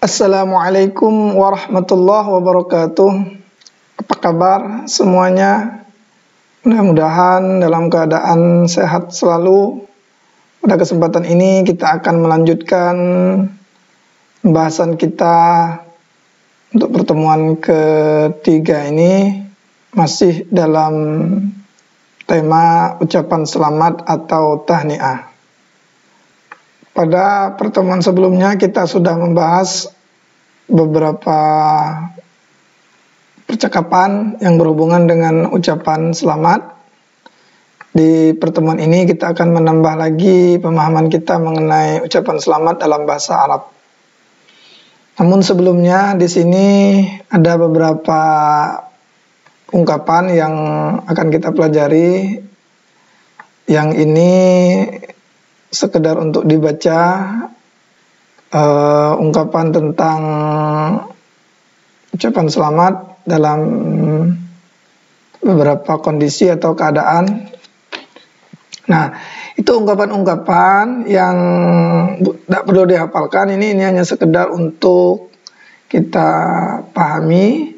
Assalamualaikum warahmatullahi wabarakatuh. Apa kabar semuanya? Mudah-mudahan dalam keadaan sehat selalu. Pada kesempatan ini kita akan melanjutkan pembahasan kita untuk pertemuan ketiga ini, masih dalam tema ucapan selamat atau tahniah. Pada pertemuan sebelumnya kita sudah membahas beberapa percakapan yang berhubungan dengan ucapan selamat. Di pertemuan ini kita akan menambah lagi pemahaman kita mengenai ucapan selamat dalam bahasa Arab. Namun sebelumnya di sini ada beberapa ungkapan yang akan kita pelajari. Yang ini sekedar untuk dibaca, ungkapan tentang ucapan selamat dalam beberapa kondisi atau keadaan. Nah, itu ungkapan-ungkapan yang tidak perlu dihafalkan. Ini hanya sekedar untuk kita pahami,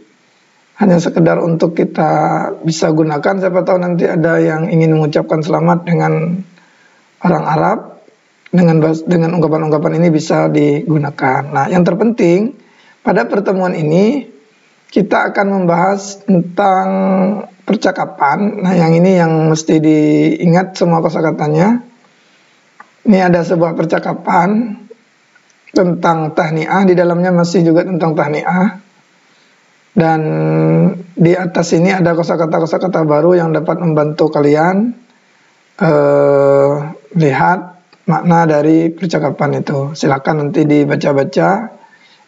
hanya sekedar untuk kita bisa gunakan. Siapa tahu nanti ada yang ingin mengucapkan selamat dengan orang Arab, dengan ungkapan-ungkapan ini bisa digunakan. Nah, yang terpenting pada pertemuan ini kita akan membahas tentang percakapan. Nah, yang ini yang mesti diingat semua kosakatanya. Ini ada sebuah percakapan tentang tahniah, di dalamnya masih juga tentang tahniah. Dan di atas ini ada kosakata-kosakata baru yang dapat membantu kalian lihat makna dari percakapan itu. Silakan nanti dibaca-baca.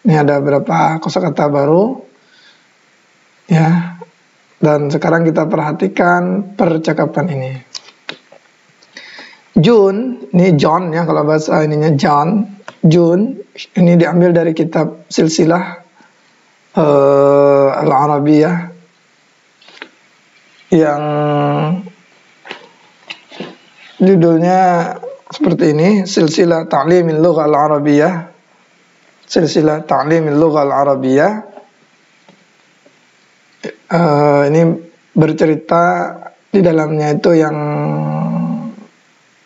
Ini ada beberapa kosakata baru, ya. Dan sekarang kita perhatikan percakapan ini. Jun, ini John ya, kalau bahasa ininya John. Jun, ini diambil dari kitab Silsilah Al-Arabiyah yang judulnya seperti ini, Silsilah Ta'limil Lughah Al-Arabiyah. Silsilah Ta'limil Lughah Al-Arabiyah. Ini bercerita di dalamnya itu yang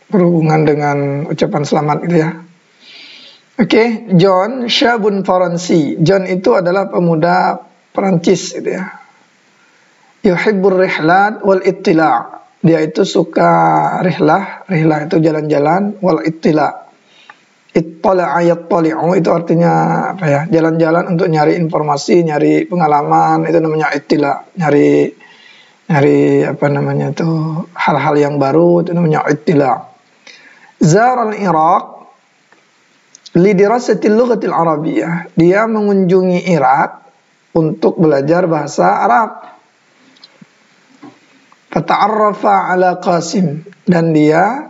berhubungan dengan ucapan selamat gitu ya. Oke, John syabun Faransi. John itu adalah pemuda Perancis gitu ya. Yuhibbur rihlat wal ittila'. Dia itu suka rihlah itu jalan-jalan, wal ittila. Ittala'a yattali'u itu artinya apa ya? Jalan-jalan untuk nyari informasi, nyari pengalaman, itu namanya ittila. Nyari apa namanya itu, hal-hal yang baru, itu namanya ittila. Zara al-Iraq li dirasatil lughatil arabiyyah. Dia mengunjungi Irak untuk belajar bahasa Arab. Fata'arrafa ala Qasim, dan dia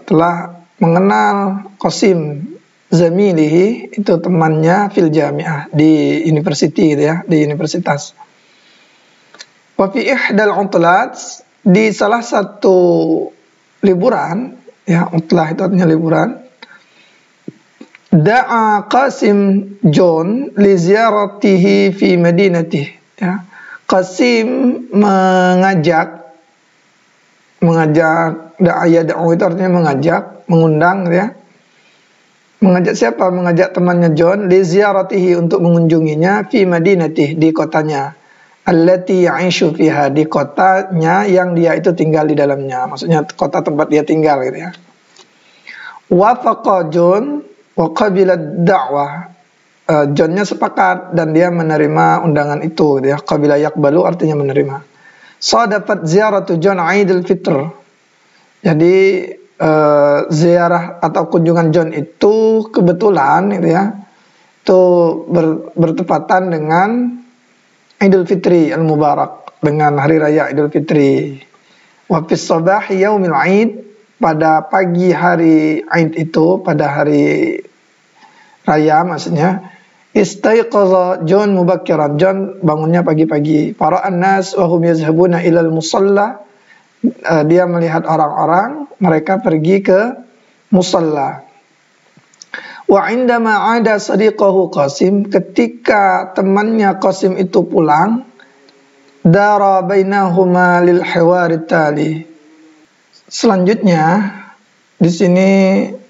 telah mengenal Qasim zamilihi, itu temannya fil jami'ah, di university gitu ya, di universitas. Wa fi ihdal utlat, di salah satu liburan ya, utlah itu artinya liburan, da'a Qasim John li ziyaratihi fi madinatihi ya. Qasim mengajak da'u itu artinya mengajak, mengundang ya. Mengajak siapa? Mengajak temannya John li ziyaratihi, untuk mengunjunginya fi madinatihi, di kotanya, allati ya'ishu fiha, di kotanya yang dia itu tinggal di dalamnya. Maksudnya kota tempat dia tinggal gitu ya. Wafaqa John wa qabila da'wah. Johnnya sepakat dan dia menerima undangan itu gitu ya. Qabila yaqbalu artinya menerima. Sadafat ziyaratu John Aidil Fitr. Jadi ziarah atau kunjungan John itu kebetulan gitu ya, itu bertepatan dengan Idul Fitri Al-Mubarak, dengan hari raya Idul Fitri. Wa fis sabahi yaumil Aid, pada pagi hari Aid itu, pada hari raya maksudnya, istaiqaza John mubakkiran, John bangunnya pagi-pagi. Fara'an nas wa hum yazhabuna ilal musalla, dia melihat orang-orang, mereka pergi ke musalla. Wa indama ada sadiqahu Qasim, ketika temannya Qasim itu pulang, dara bainahuma lil hiwari tali. Selanjutnya di sini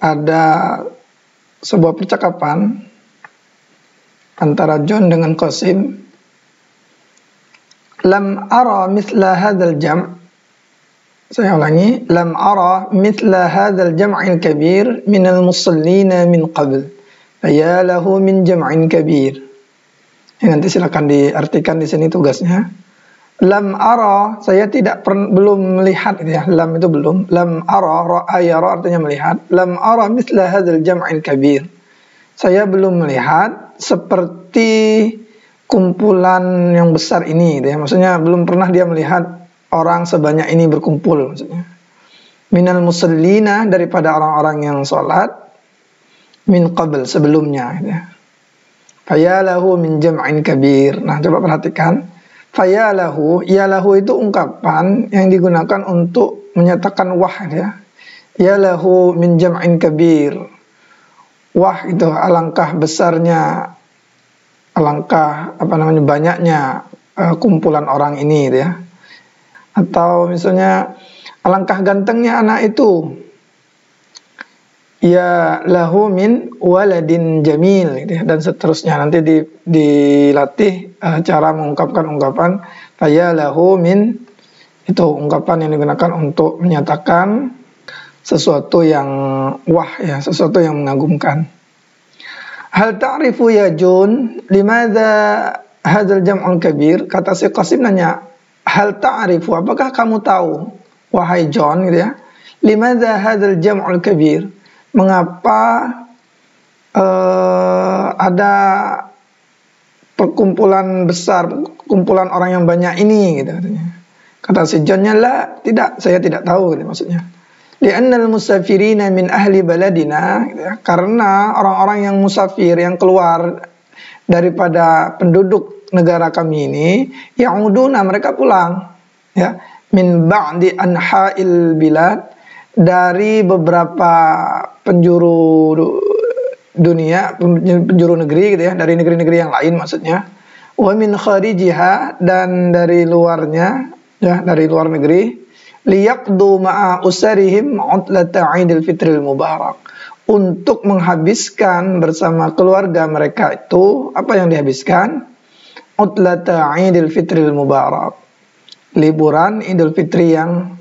ada sebuah percakapan antara John dengan Qasim. Lam ara mithla hadzal jam'. Saya ulangi, lam ara mithla hadzal jam'il kabir minal musallina min qabl. Ya lahu min jam'in kabir. Ya, nanti silakan diartikan di sini tugasnya. Lam ara, saya belum melihat ya. Lam itu belum. Lam ara, ra'a yara artinya melihat. Lam ara mithla hadzal jam'il kabir. Saya belum melihat seperti kumpulan yang besar ini, ya. Maksudnya belum pernah dia melihat orang sebanyak ini berkumpul, maksudnya. Minal musallina, daripada orang-orang yang sholat, min qabl, sebelumnya, ya. Fayalahu min jam'in kabir. Nah, coba perhatikan. Fayalahu, yalahu itu ungkapan yang digunakan untuk menyatakan wah, ya. Yalahu min jam'in kabir. Wah, itu alangkah besarnya, alangkah banyaknya kumpulan orang ini, gitu ya. Atau misalnya alangkah gantengnya anak itu, ya lahu min waladin jamil, gitu ya. Dan seterusnya nanti dilatih cara mengungkapkan ungkapan ya lahu min, itu ungkapan yang digunakan untuk menyatakan sesuatu yang wah, ya, sesuatu yang mengagumkan. Hal ta'rifu ya Jun limadza hadzal jam'ul kabir? Kata si Qasim nanya, hal ta'rifu, apakah kamu tahu wahai John, gitu ya, limadza hadzal jam'ul kabir, mengapa ada perkumpulan besar, kumpulan orang yang banyak ini, gitu katanya. Kata si Johnnya, la, tidak, saya tidak tahu, gitu maksudnya. Li'annal musafirina min ahli baladina, ya, karena orang-orang yang musafir, yang keluar daripada penduduk negara kami ini, ya'uduna, mereka pulang, ya, min ba'di anha'il bilad, dari beberapa penjuru dunia, penjuru negeri, gitu ya, dari negeri-negeri yang lain maksudnya. Wa min kharijiha, dan dari luarnya, ya, dari luar negeri. Liyaqdu ma'a usarihim utlata 'idil fitril mubarak, untuk menghabiskan bersama keluarga mereka itu, apa yang dihabiskan? Utlata 'idil fitril mubarak, liburan Idul Fitri yang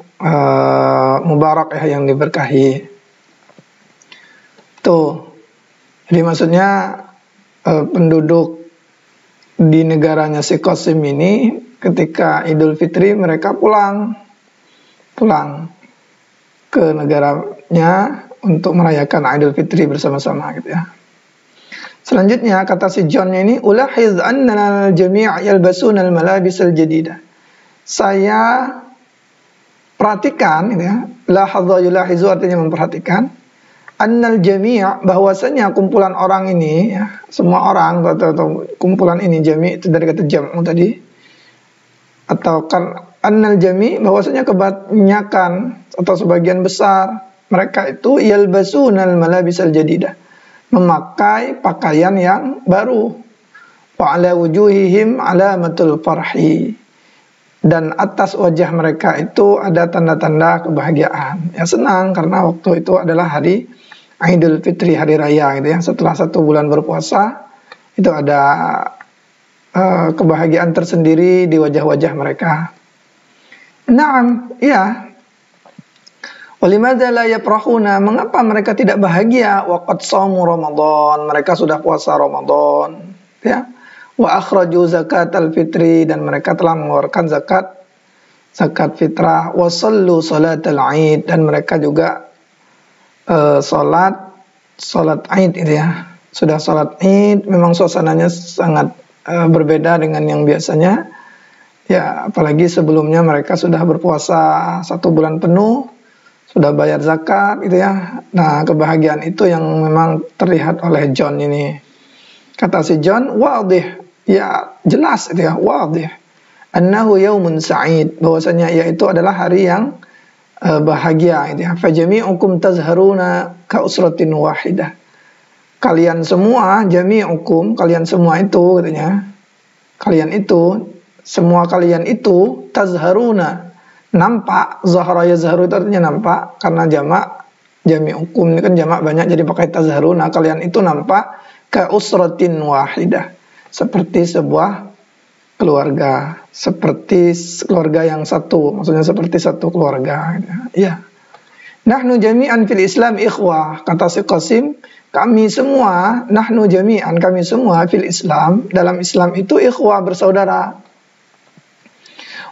mubarak, ya, yang diberkahi. Tuh. Jadi maksudnya penduduk di negaranya si Qasim ini ketika Idul Fitri mereka pulang ke negaranya untuk merayakan Idul Fitri bersama-sama, gitu ya. Selanjutnya kata si John-nya ini, ulahiz anna al-jami' yalbasuna al-malabis al-jadidah. Saya perhatikan, gitu ya. Lahadha yulahizu artinya memperhatikan. Annal jami', bahwasanya kumpulan orang ini, ya, semua orang atau kumpulan ini, jami' itu dari kata jam'u tadi, atau kan annal jami', bahwasanya kebanyakan atau sebagian besar mereka itu yalbasunal malabisal jadidah, memakai pakaian yang baru. Wa ala wujuhihim alamatul farhi, dan atas wajah mereka itu ada tanda-tanda kebahagiaan, ya, senang karena waktu itu adalah hari Idul Fitri, hari raya, gitu ya. Setelah 1 bulan berpuasa itu ada kebahagiaan tersendiri di wajah-wajah mereka. Naam, ya. Walimadza la yafrahuna, mengapa mereka tidak bahagia? Waqad shamu Ramadan, mereka sudah puasa Ramadan, ya. Wa akhraju zakatal fitri, dan mereka telah mengeluarkan zakat fitrah. Wa sallu salatal Aid, dan mereka juga salat Aid, itu ya. Sudah salat Aid, memang suasananya sangat berbeda dengan yang biasanya. Ya, apalagi sebelumnya mereka sudah berpuasa 1 bulan penuh, sudah bayar zakat, gitu ya. Nah, kebahagiaan itu yang memang terlihat oleh John ini. Kata si John, wadih, ya, jelas, itu ya, wadih. Annahu yaumun sa'id, bahwasanya yaitu adalah hari yang bahagia, gitu ya. Fajami'ukum tazharuna ka usratin wahidah. kalian semua, jami'ukum, kalian semua itu katanya. Kalian itu, semua kalian itu tazharuna, nampak. Zahara yazharu itu artinya nampak, karena jami'ukum ini kan jamak banyak jadi pakai tazharuna. Kalian itu nampak ka usratin wahidah, seperti sebuah keluarga, seperti keluarga yang satu, maksudnya seperti satu keluarga. Ya. Nahnu jami'an fil Islam ikhwah, kata si Qasim, kami semua, nahnu jami'an, kami semua fil Islam, dalam Islam itu ikhwah, bersaudara.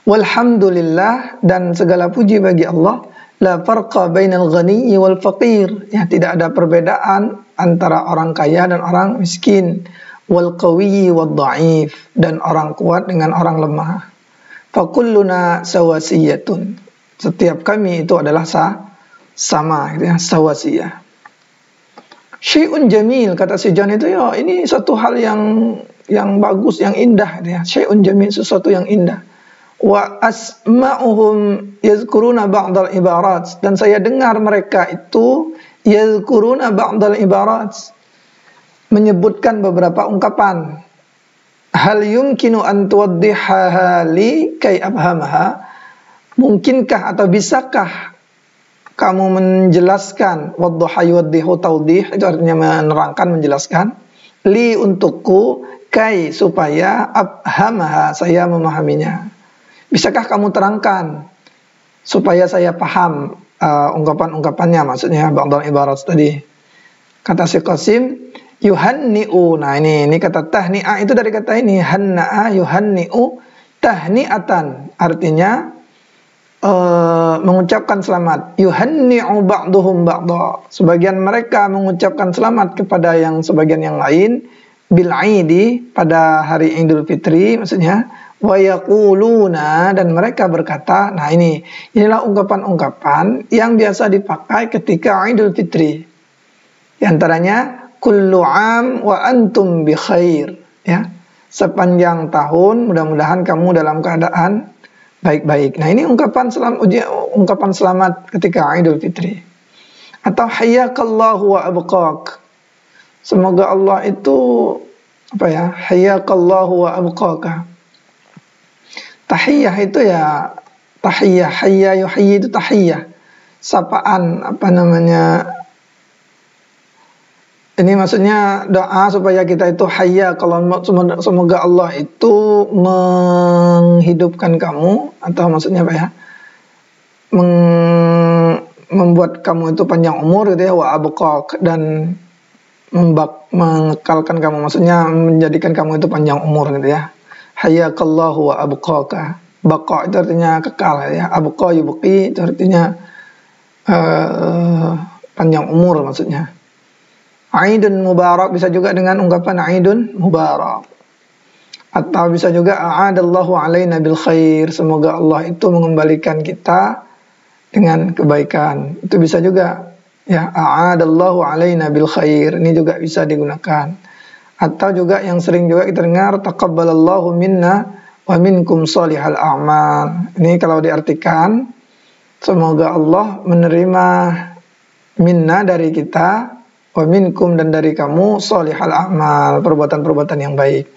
Walhamdulillah, dan segala puji bagi Allah, la farqa bainal ghani wal faqir, ya, tidak ada perbedaan antara orang kaya dan orang miskin, wal qawiyyi wad dha'if, dan orang kuat dengan orang lemah. Fakulluna sawasiyatun, setiap kami itu adalah sama, gitu ya, sawasiyah. Syai'un jamil, kata si John itu, ya ini satu hal yang bagus, yang indah, gitu ya. Syai'un jamil, sesuatu yang indah. Wa asma'uhum yazkuruna ba'dal ibarat, dan saya dengar mereka itu yazkuruna ba'dal ibarat, menyebutkan beberapa ungkapan. Hal yumkinu an tuwaddihaha li kay abhamaha, mungkinkah atau bisakah kamu menjelaskan, wadduha yuwaddihu tawdih, itu artinya menerangkan, menjelaskan, li untukku, kay supaya abhamaha, saya memahaminya. Bisakah kamu terangkan supaya saya paham ungkapan-ungkapannya, maksudnya ba'dal ibarat tadi. Kata si Qasim, yuhanni'u, nah ini kata tahni'ah itu dari kata ini, hanna'a yuhanni'u tahni'atan, artinya mengucapkan selamat. Yuhanni'u ba'duhum ba'da, sebagian mereka mengucapkan selamat kepada yang sebagian yang lain, bil aidi, pada hari Idul Fitri maksudnya, wa yaquluna, dan mereka berkata, nah inilah ungkapan-ungkapan yang biasa dipakai ketika Idul Fitri. Di antaranya kullu am wa antum bi khair, ya, sepanjang tahun mudah-mudahan kamu dalam keadaan baik-baik. Nah, ini ungkapan selamat ketika Idul Fitri. Atau hayyakallahu wa abqak, semoga Allah itu hayyakallahu wa abqaka. Tahiyyah itu ya tahiyyah, hayya yuhayyi itu tahiyyah, sapaan, ini maksudnya doa supaya kita itu hayya, kalau semoga Allah itu menghidupkan kamu, atau maksudnya membuat kamu itu panjang umur, gitu ya, wa abqaq, dan mengekalkan kamu, maksudnya menjadikan kamu itu panjang umur, gitu ya. Hayyakallahu wa abqaka. Baqa itu artinya kekal, ya. Abqa yubqi itu artinya panjang umur maksudnya. Aidun mubarak bisa juga dengan ungkapan aidun mubarak. Atau bisa juga a'adallahu alaina bil khair, semoga Allah itu mengembalikan kita dengan kebaikan. Itu bisa juga, ya, a'adallahu alaina bil khair, ini juga bisa digunakan. Atau juga yang sering juga kita dengar, taqabbalallahu minna wa minkum shalihal a'mal. Ini kalau diartikan, semoga Allah menerima minna dari kita, wa minkum dan dari kamu, shalihal a'mal, perbuatan-perbuatan yang baik.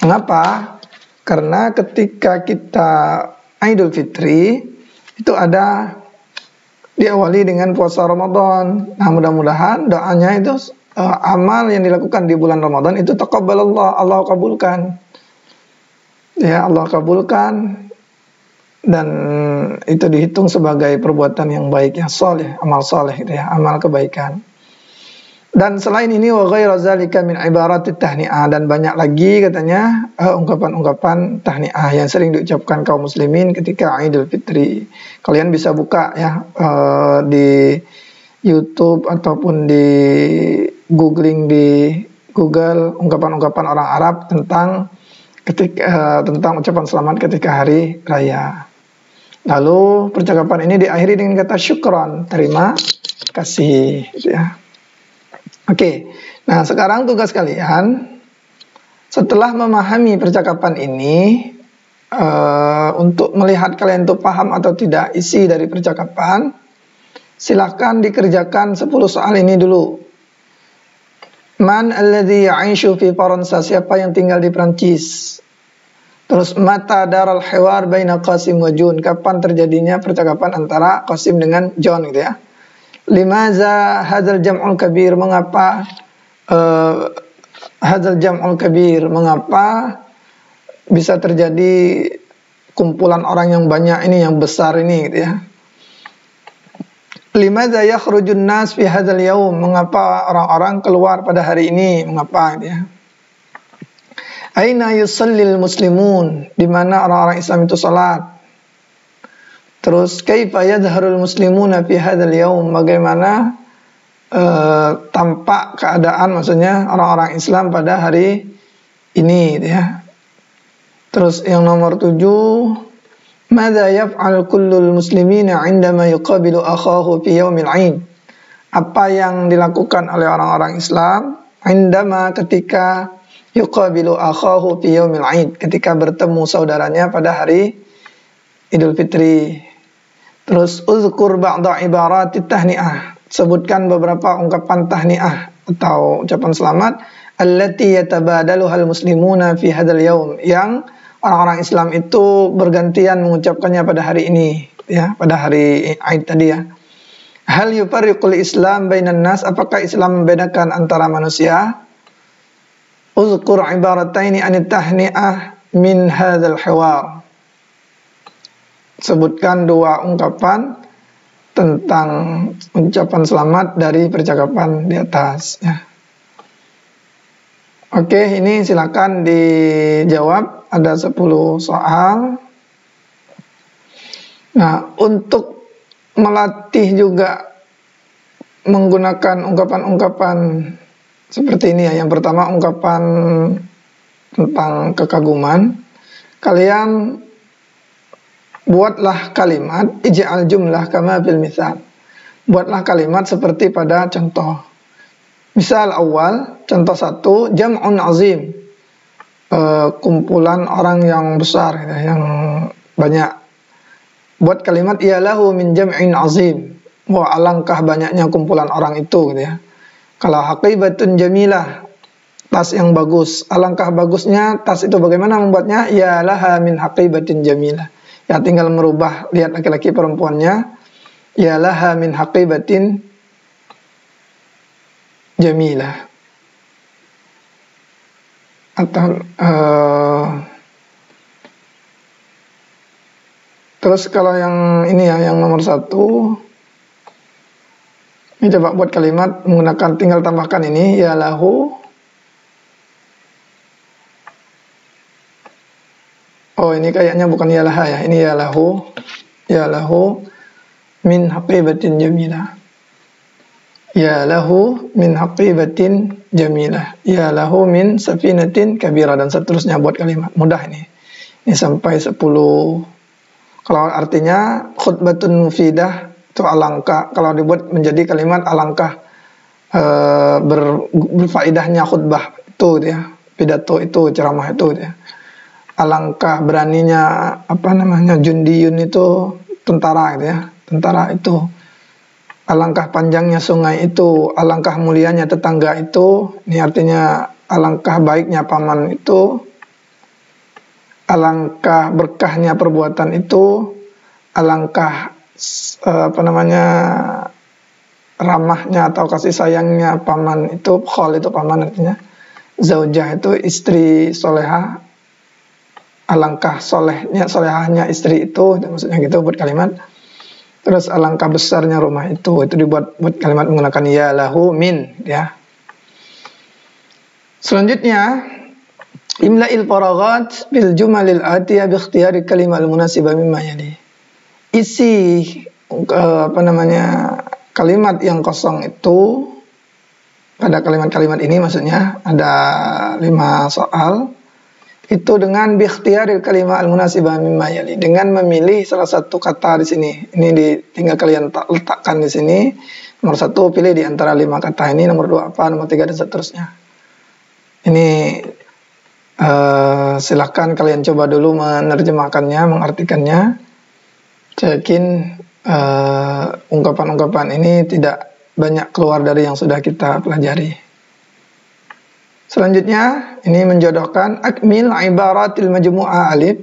Mengapa? Karena ketika kita Idul Fitri itu ada diawali dengan puasa Ramadan. Nah, mudah-mudahan doanya itu amal yang dilakukan di bulan Ramadan itu taqabbalallah, Allah kabulkan. Ya, Allah kabulkan, dan itu dihitung sebagai perbuatan yang baik, yang saleh, amal saleh, gitu ya, amal kebaikan. Dan selain ini wa ghairu zalika min ibaratit tahni'ah, dan banyak lagi katanya ungkapan-ungkapan tahni'ah yang sering diucapkan kaum muslimin ketika Idul Fitri. Kalian bisa buka ya di YouTube ataupun di googling di Google ungkapan-ungkapan orang Arab tentang ucapan selamat ketika hari raya. Lalu percakapan ini diakhiri dengan kata syukran, terima kasih, gitu ya. Oke, nah sekarang tugas kalian setelah memahami percakapan ini, untuk melihat kalian itu paham atau tidak isi dari percakapan, silahkan dikerjakan 10 soal ini dulu. Man alladhi ya'ishu fi Faransa, siapa yang tinggal di Prancis. Terus mata daral hiwar baina Qasim wa Jun, kapan terjadinya percakapan antara Qasim dengan John gitu ya. Limaza hadzal jam'ul kabir, mengapa hadzal jam'ul kabir, mengapa bisa terjadi kumpulan orang yang banyak ini, yang besar ini gitu ya. Limadza yakhrujun nas fi hadzal yaum, mengapa orang-orang keluar pada hari ini, mengapa gitu ya. Aina yusallil muslimun, di mana orang-orang Islam itu salat. Terus kaifa yadhharul muslimuna fi hadzal yaum, bagaimana tampak keadaan, maksudnya orang-orang Islam pada hari ini gitu ya. Terus yang nomor 7, madza yaf'al kullul muslimina 'indama yuqabilu akhahu fi yaumil 'aid, apa yang dilakukan oleh orang-orang Islam indama, ketika yuqabilu akhahu fi yaumil 'aid, ketika bertemu saudaranya pada hari Idul Fitri. Terus uzkur ba'da ibaratit tahni'ah, sebutkan beberapa ungkapan tahni'ah atau ucapan selamat, allati yatabadaluhal muslimuna fi hadzal yaum, yang orang-orang Islam itu bergantian mengucapkannya pada hari ini ya, pada hari Aid tadi ya. Hal yufarriqul Islam bainan nas, apakah Islam membedakan antara manusia? Uzkur ibarataini anit tahni'ah min hadzal hiwar, sebutkan dua ungkapan tentang ucapan selamat dari percakapan di atas ya. Oke, ini silakan dijawab, ada 10 soal. Nah, untuk melatih juga menggunakan ungkapan-ungkapan seperti ini ya. Yang pertama ungkapan tentang kekaguman. Kalian buatlah kalimat ij'al jumlah kama fil misal. Buatlah kalimat seperti pada contoh. Misal awal, contoh 1, jam'un azim, kumpulan orang yang besar gitu, yang banyak. Buat kalimat iyalahu min jam'in azim, wah alangkah banyaknya kumpulan orang itu gitu ya. Kalau haqibatun jamilah, tas yang bagus, alangkah bagusnya tas itu, bagaimana membuatnya? Iyalaha min haqibatin jamilah, ya tinggal merubah, lihat laki-laki perempuannya, iyalaha min haqibatin jamilah. Atau terus kalau yang ini ya, yang nomor 1, ini coba buat kalimat menggunakan, tinggal tambahkan ini ya lahu. Oh, ini kayaknya bukan ya laha ya, ini ya lahu min haqibatin jamilah. Ya lahu min haqibatin jamilah, ya lahu min safinatin kabirah, dan seterusnya. Buat kalimat mudah ini sampai 10. Kalau artinya khutbatun mufidah itu alangkah, kalau dibuat menjadi kalimat alangkah berfaedahnya khutbah itu ya, pidato itu, ceramah itu ya. Alangkah beraninya jundiyun itu tentara gitu ya, tentara itu. Alangkah panjangnya sungai itu, alangkah mulianya tetangga itu. Ini artinya alangkah baiknya paman itu, alangkah berkahnya perbuatan itu, alangkah ramahnya atau kasih sayangnya paman itu. Khol itu paman artinya. Zaujah itu istri soleha, alangkah solehahnya istri itu, maksudnya gitu buat kalimat. Terus alangkah besarnya rumah itu dibuat buat kalimat menggunakan ya lahu min ya. Selanjutnya imla'il faraghat bil jumalil atiyah bi ikhtiyari kalimat munasibah mimma yali. Isi kalimat yang kosong itu, pada kalimat-kalimat ini maksudnya ada 5 soal. Itu dengan bi ikhtiyaril kalimah al-munasibah mimma yali, dengan memilih salah satu kata di sini. Ini tinggal kalian letakkan di sini. Nomor 1 pilih di antara 5 kata ini, nomor 2 apa, nomor 3 dan seterusnya. Ini silahkan kalian coba dulu menerjemahkannya, mengartikannya. Cekin ungkapan-ungkapan ini tidak banyak keluar dari yang sudah kita pelajari. Selanjutnya ini menjodohkan akmil ibaratil majmu'ah alif,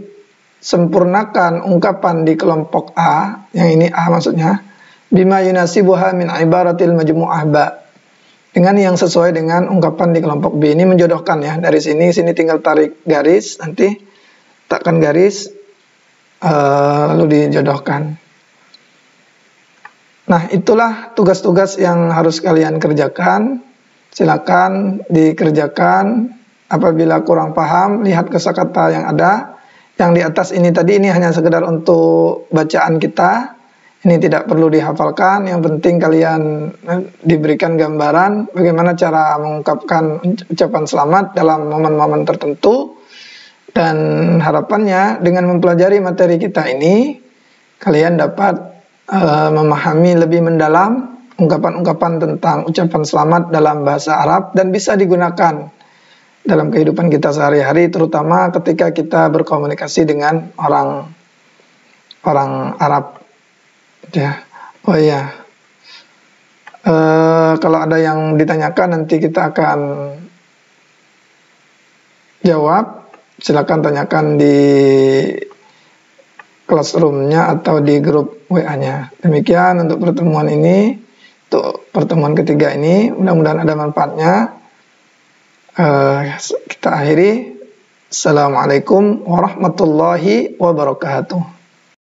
sempurnakan ungkapan di kelompok A, yang ini A maksudnya, bima yunasibuha min ibaratil majmu'ah ba, dengan yang sesuai dengan ungkapan di kelompok B. Ini menjodohkan ya, dari sini tinggal tarik garis, nanti tekan garis lalu dijodohkan. Nah, itulah tugas-tugas yang harus kalian kerjakan. Silakan dikerjakan. Apabila kurang paham, lihat kosakata yang ada. Yang di atas ini tadi ini hanya sekedar untuk bacaan kita. Ini tidak perlu dihafalkan, yang penting kalian diberikan gambaran bagaimana cara mengungkapkan ucapan selamat dalam momen-momen tertentu. Dan harapannya dengan mempelajari materi kita ini, kalian dapat memahami lebih mendalam ungkapan-ungkapan tentang ucapan selamat dalam bahasa Arab dan bisa digunakan dalam kehidupan kita sehari-hari, terutama ketika kita berkomunikasi dengan orang Arab. Ya, oh iya. Kalau ada yang ditanyakan nanti kita akan jawab. Silakan tanyakan di classroom-nya atau di grup WA-nya. Demikian untuk pertemuan ini, untuk pertemuan ketiga ini. Mudah-mudahan ada manfaatnya. Kita akhiri. Assalamualaikum warahmatullahi wabarakatuh.